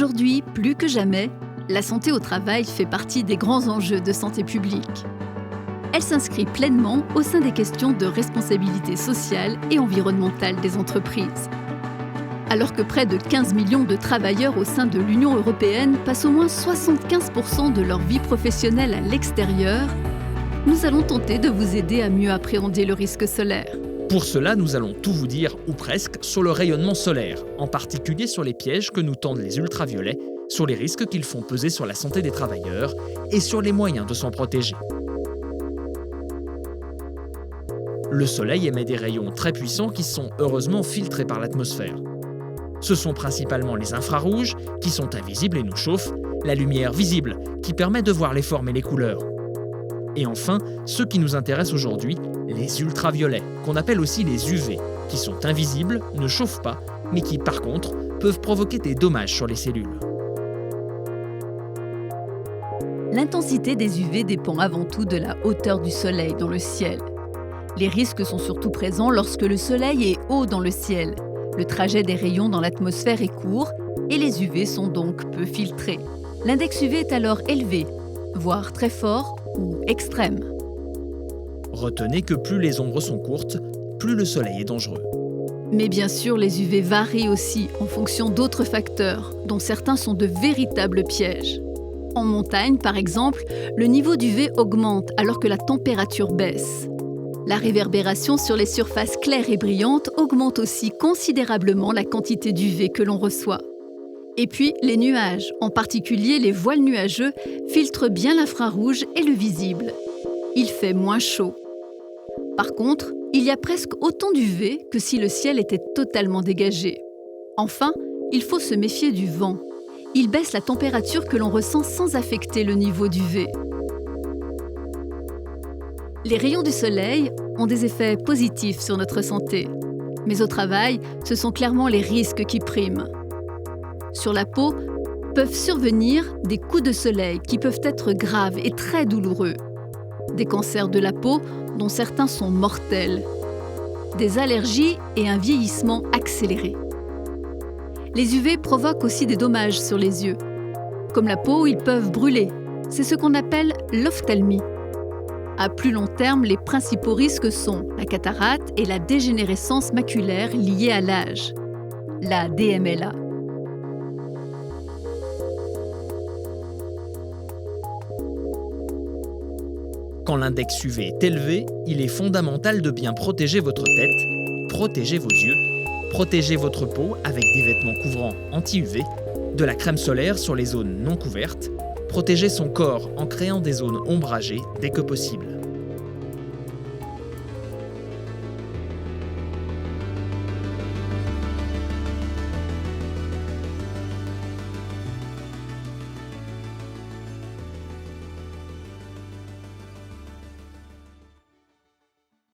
Aujourd'hui, plus que jamais, la santé au travail fait partie des grands enjeux de santé publique. Elle s'inscrit pleinement au sein des questions de responsabilité sociale et environnementale des entreprises. Alors que près de 15 millions de travailleurs au sein de l'Union européenne passent au moins 75% de leur vie professionnelle à l'extérieur, nous allons tenter de vous aider à mieux appréhender le risque solaire. Pour cela, nous allons tout vous dire, ou presque, sur le rayonnement solaire, en particulier sur les pièges que nous tendent les ultraviolets, sur les risques qu'ils font peser sur la santé des travailleurs et sur les moyens de s'en protéger. Le soleil émet des rayons très puissants qui sont heureusement filtrés par l'atmosphère. Ce sont principalement les infrarouges, qui sont invisibles et nous chauffent, la lumière visible, qui permet de voir les formes et les couleurs. Et enfin, ceux qui nous intéressent aujourd'hui, les ultraviolets, qu'on appelle aussi les UV, qui sont invisibles, ne chauffent pas, mais qui par contre peuvent provoquer des dommages sur les cellules. L'intensité des UV dépend avant tout de la hauteur du soleil dans le ciel. Les risques sont surtout présents lorsque le soleil est haut dans le ciel. Le trajet des rayons dans l'atmosphère est court et les UV sont donc peu filtrés. L'index UV est alors élevé, voire très fort ou extrême. Retenez que plus les ombres sont courtes, plus le soleil est dangereux. Mais bien sûr, les UV varient aussi en fonction d'autres facteurs, dont certains sont de véritables pièges. En montagne, par exemple, le niveau d'UV augmente alors que la température baisse. La réverbération sur les surfaces claires et brillantes augmente aussi considérablement la quantité d'UV que l'on reçoit. Et puis, les nuages, en particulier les voiles nuageux, filtrent bien l'infrarouge et le visible. Il fait moins chaud. Par contre, il y a presque autant d'UV que si le ciel était totalement dégagé. Enfin, il faut se méfier du vent. Il baisse la température que l'on ressent sans affecter le niveau d'UV. Les rayons du soleil ont des effets positifs sur notre santé. Mais au travail, ce sont clairement les risques qui priment. Sur la peau, peuvent survenir des coups de soleil qui peuvent être graves et très douloureux. Des cancers de la peau, dont certains sont mortels. Des allergies et un vieillissement accéléré. Les UV provoquent aussi des dommages sur les yeux. Comme la peau, ils peuvent brûler. C'est ce qu'on appelle l'ophtalmie. À plus long terme, les principaux risques sont la cataracte et la dégénérescence maculaire liée à l'âge, la DMLA. Quand l'index UV est élevé, il est fondamental de bien protéger votre tête, protéger vos yeux, protéger votre peau avec des vêtements couvrants anti-UV, de la crème solaire sur les zones non couvertes, protéger son corps en créant des zones ombragées dès que possible.